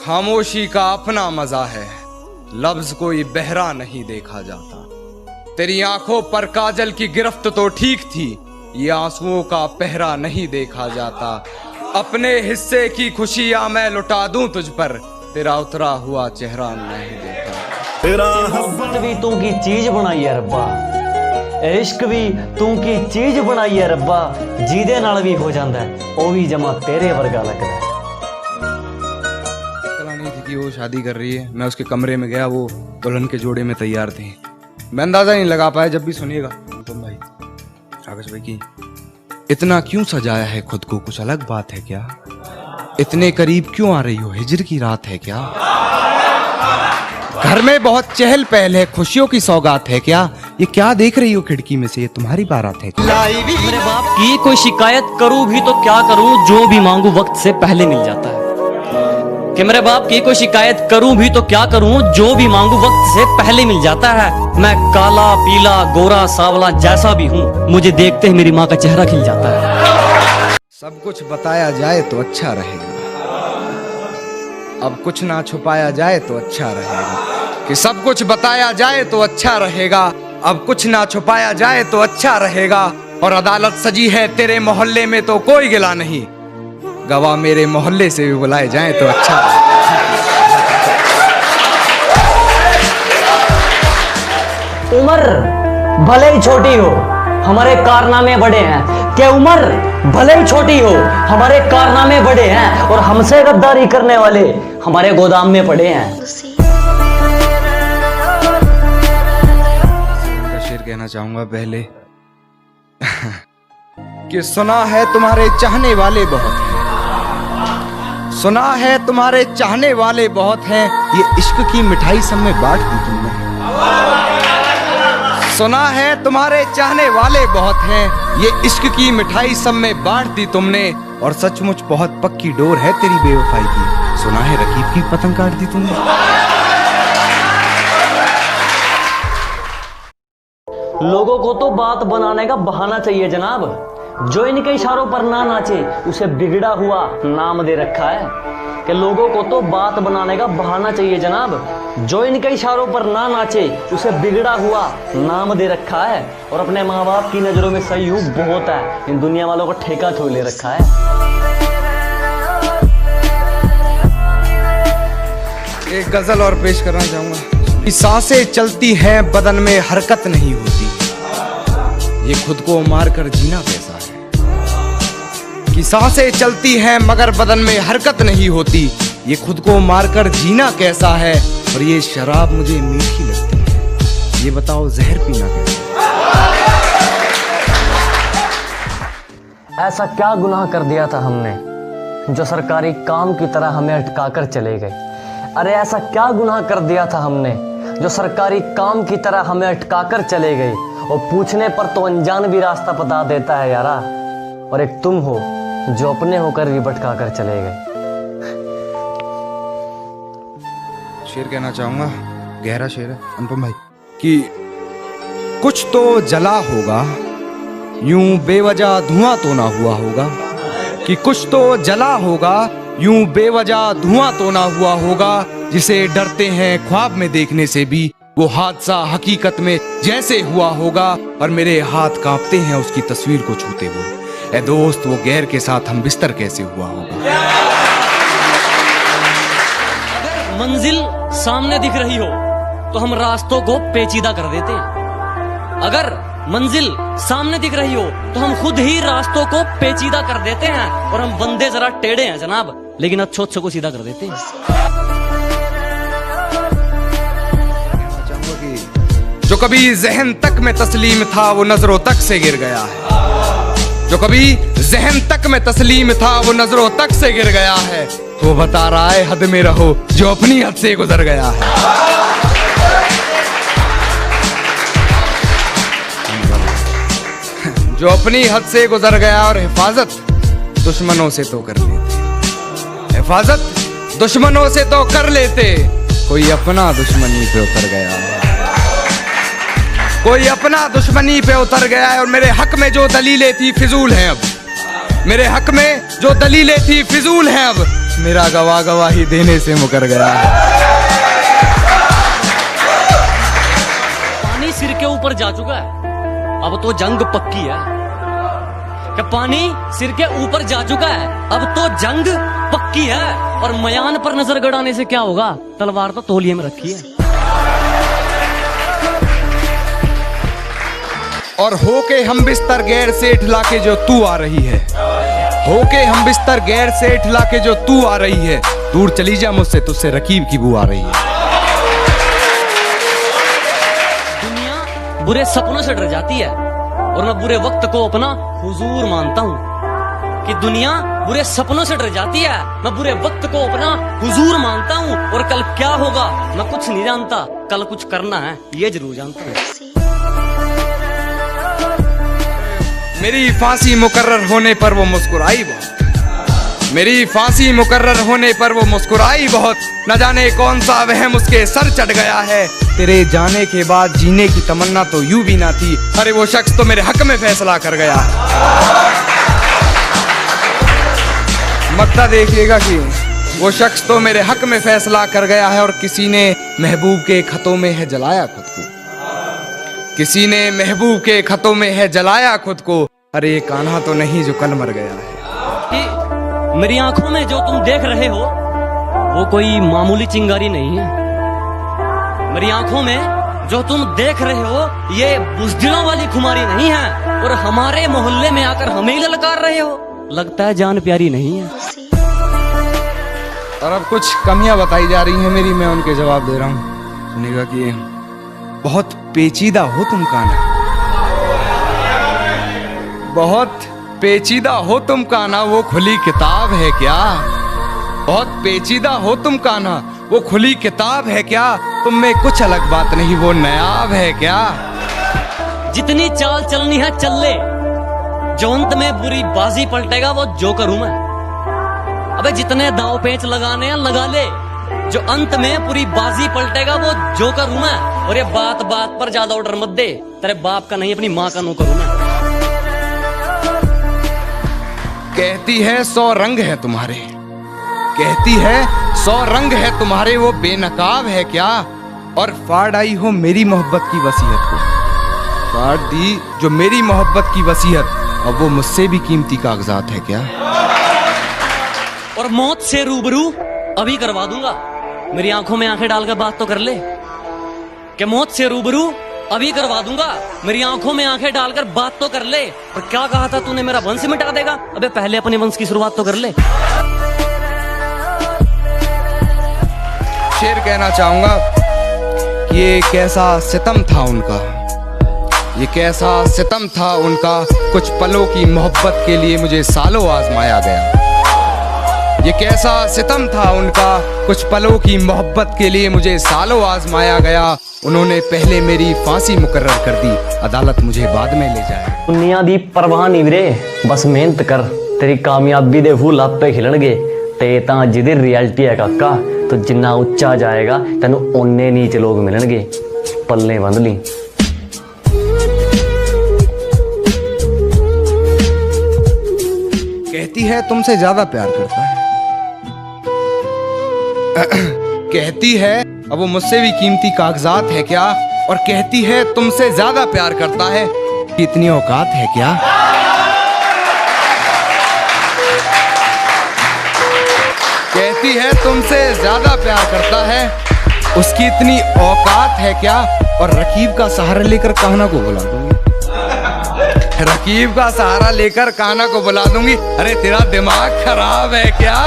खामोशी का अपना मजा है, लफ्ज कोई बहरा नहीं देखा जाता। तेरी आंखों पर काजल की गिरफ्त तो ठीक थी, ये आंसुओं का पहरा नहीं देखा जाता। अपने हिस्से की खुशियां मैं लुटा दूं तुझ पर, तेरा उतरा हुआ चेहरा नहीं देखा। मोहब्बत भी तू की चीज बनाई है रब्बा, इश्क भी तू की चीज बनाई है रब्बा, जीदे नाल भी हो जाता है ओ भी जमा तेरे वर्गा लगता है। कि वो शादी कर रही है, मैं उसके कमरे में गया, वो दुल्हन के जोड़े में तैयार थे। मैं अंदाजा नहीं लगा पाया। जब भी सुनिएगा तुम भाई आकाश भाई की इतना क्यों सजाया है खुद को, कुछ अलग बात है क्या? इतने करीब क्यों आ रही हो, हिजर की रात है क्या? घर में बहुत चहल पहल है, खुशियों की सौगात है क्या? ये क्या देख रही हो खिड़की में से, ये तुम्हारी बारात है क्या? मेरे बाप की कोई शिकायत करूं भी तो क्या करूं, जो भी मांगू वक्त से पहले मिल जाता है। कि मेरे बाप की कोई शिकायत करूं भी तो क्या करूं, जो भी मांगू वक्त से पहले मिल जाता है। मैं काला पीला गोरा सावला जैसा भी हूं, मुझे देखते ही मेरी माँ का चेहरा खिल जाता है। सब कुछ बताया जाए तो अच्छा रहेगा, अब कुछ ना छुपाया जाए तो अच्छा रहेगा। कि सब कुछ बताया जाए तो अच्छा रहेगा, अब कुछ ना छुपाया जाए तो अच्छा रहेगा। और अदालत सजी है तेरे मोहल्ले में तो कोई गिला नहीं, गवाह मेरे मोहल्ले से भी बुलाए जाएं तो अच्छा। उम्र भले ही छोटी हो, हमारे कारनामे बड़े हैं। क्या उम्र भले ही छोटी हो, हमारे कारनामे बड़े हैं, और हमसे गद्दारी करने वाले हमारे गोदाम में पड़े हैं। शेर कहना चाहूंगा पहले कि सुना है तुम्हारे चाहने वाले बहुत हैं, सुना है तुम्हारे चाहने वाले बहुत हैं, ये इश्क की मिठाई सब में बांट दी तुमने। सुना है तुम्हारे चाहने वाले बहुत हैं, ये इश्क की मिठाई सब में बांट दी तुमने। और सचमुच बहुत पक्की डोर है तेरी बेवफाई की, सुना है रकीब की पतंग काट दी तुमने। लोगों को तो बात बनाने का बहाना चाहिए जनाब, जो इनके इशारों पर ना नाचे उसे बिगड़ा हुआ नाम दे रखा है। कि लोगों को तो बात बनाने का बहाना चाहिए जनाब, जो इनके इशारों पर ना नाचे उसे बिगड़ा हुआ नाम दे रखा है। और अपने माँ बाप की नजरों में सही हूँ बहुत है, इन दुनिया वालों को ठेका छोड़ ले रखा है। एक गजल और पेश करना चाहूंगा। सांसें चलती हैं बदन में हरकत नहीं होती, ये खुद को मारकर जीना कैसा है। कि सांसें चलती हैं मगर बदन में हरकत नहीं होती, ये खुद को मारकर जीना कैसा है। और ये शराब मुझे मीठी लगती है, ये बताओ जहर पीना कैसा है। ऐसा क्या गुनाह कर दिया था हमने, जो सरकारी काम की तरह हमें अटका कर चले गए। अरे ऐसा क्या गुनाह कर दिया था हमने, जो सरकारी काम की तरह हमें अटका कर चले गए। और पूछने पर तो अनजान भी रास्ता बता देता है यारा, और एक तुम हो जो अपने होकर भी भटका कर चले गए। शेर कहना चाहूंगा, गहरा शेर है अनुपम भाई, कि कुछ तो जला होगा यूं बेवजह धुआं तो ना हुआ होगा। कि कुछ तो जला होगा यूं बेवजह धुआं तो ना हुआ होगा, जिसे डरते हैं ख्वाब में देखने से भी, वो हादसा हकीकत में जैसे हुआ होगा। और मेरे हाथ कांपते हैं उसकी तस्वीर को छूते हुए। ए दोस्त वो गैर के साथ हम बिस्तर कैसे हुआ होगा। अगर मंजिल सामने दिख रही हो तो हम रास्तों को पेचीदा कर देते हैं। अगर मंजिल सामने दिख रही हो तो हम खुद ही रास्तों को पेचीदा कर देते हैं। और हम बंदे जरा टेढ़े हैं जनाब, लेकिन अच्छे को सीधा कर देते हैं। जो कभी जहन तक में तस्लीम था वो नजरों तक से गिर गया है, जो कभी जहन तक में तस्लीम था वो नजरों तक से गिर गया है। वो बता रहा है हद में रहो जो अपनी हद से गुजर गया है। जो अपनी हद से गुजर गया। और हिफाजत दुश्मनों से तो कर लेते, हिफाजत दुश्मनों से तो कर लेते, कोई अपना दुश्मनी पे उतर गया है, कोई अपना दुश्मनी पे उतर गया है। और मेरे हक में जो दलीलें थी फिजूल हैं अब, मेरे हक में जो दलीलें थी फिजूल हैं अब। मेरा गवाही देने से मुकर गया है। पानी सिर के ऊपर जा चुका है, अब तो जंग पक्की है। कि पानी सिर के ऊपर जा चुका है, अब तो जंग पक्की है। और मयान पर नजर गड़ाने से क्या होगा, तलवार तो तौलिए में रखी है। और होके हम बिस्तर गैर से ठिला के जो तू आ रही है, होके हम बिस्तर गैर से ठिला के जो तू आ रही है, दूर चली जा मुझसे, तुझसे रकीब की बू आ रही है। दुनिया बुरे सपनों से डर जाती है और मैं बुरे वक्त को अपना हुजूर मानता हूँ। कि दुनिया बुरे सपनों से डर जाती है, मैं बुरे वक्त को अपना हुजूर मानता हूँ। और कल क्या होगा मैं कुछ नहीं जानता, कल कुछ करना है ये जरूर जानता हूँ। मेरी फांसी मुकर्रर होने पर वो मुस्कुराई बहुत, मेरी फांसी मुकर्रर होने पर वो मुस्कुराई बहुत। न जाने कौन सा वहम उसके सर चढ़ गया है। तेरे जाने के बाद जीने की तमन्ना तो यूं भी ना थी, अरे वो शख्स तो मेरे हक में फैसला कर गया है। मक्ता देखिएगा कि वो शख्स तो मेरे हक में फैसला कर गया है। और किसी ने महबूब के खतों में है जलाया खुद को, किसी ने महबूब के खतों में है जलाया खुद को। अरे ये कान्हा तो नहीं जो कल मर गया है। कि मेरी आंखों में जो तुम देख रहे हो वो कोई मामूली चिंगारी नहीं है। मेरी आंखों में जो तुम देख रहे हो ये बुज़दिलों वाली खुमारी नहीं है। और हमारे मोहल्ले में आकर हमें ही ललकार रहे हो, लगता है जान प्यारी नहीं है। और अब कुछ कमियां बताई जा रही हैं मेरी, मैं उनके जवाब दे रहा हूँ। सुनिएगा कि बहुत पेचीदा हो तुम कान्हा, बहुत पेचीदा हो तुम कान्हा, वो खुली किताब है क्या। बहुत पेचीदा हो तुम कान्हा, वो खुली किताब है क्या। तुम में कुछ अलग बात नहीं, वो नायाब है क्या। जितनी चाल चलनी है चल ले, जो अंत में बुरी बाजी पलटेगा वो जोकर हूं मैं। अबे जितने दाव पेच लगाने हैं लगा ले, जो अंत में पूरी बाजी पलटेगा वो जोकर हूं मैं। और ये बात बात पर ज्यादा ऑर्डर मत दे, तेरे बाप का नहीं अपनी माँ का नौकर हूं मैं। कहती है 100 रंग है तुम्हारे, कहती है 100 रंग है तुम्हारे, वो बेनकाब है क्या। और फाड़ आई हो मेरी मोहब्बत की वसीयत को, फाड़ दी जो मेरी मोहब्बत की वसीयत, अब वो मुझसे भी कीमती कागजात है क्या। और मौत से रूबरू अभी करवा दूंगा, मेरी आंखों में आंखें डालकर बात तो कर ले। कि मौत से रूबरू अभी करवा दूंगा, मेरी आंखों में आंखें डालकर बात तो कर ले। और क्या कहा था तूने, मेरा वंश मिटा देगा। अबे पहले अपने वंश की शुरुआत तो कर ले। शेर कहना चाहूंगा कि ये कैसा सितम था उनका, ये कैसा सितम था उनका। कुछ पलों की मोहब्बत के लिए मुझे सालों आजमाया गया। ये कैसा सितम था उनका, कुछ पलों की मोहब्बत के लिए मुझे सालों आजमाया गया। उन्होंने पहले मेरी फांसी मुकर्रर कर दी, अदालत मुझे बाद में ले जाए। दुनिया दी परवाह नहीं वीरे, बस मेहनत कर, तेरी कामयाबी दे फूल आपे खिलणगे। ते तां जिदी रियलिटी है काका, तो जिन्ना उच्चा जाएगा तेनू ओने नीचे लोग मिलणगे। पल्ले बंद ली। कहती है तुमसे ज्यादा प्यार करता है, कहती है अब वो मुझसे भी कीमती कागजात है क्या। और कहती है तुमसे ज्यादा प्यार करता है, कितनी औकात है क्या। कहती है तुमसे ज्यादा प्यार करता है, उसकी इतनी औकात है क्या। और रकीब का सहारा लेकर कान्हा को बुला दूंगी, रकीब का सहारा लेकर कान्हा को बुला दूंगी। अरे तेरा दिमाग खराब है क्या।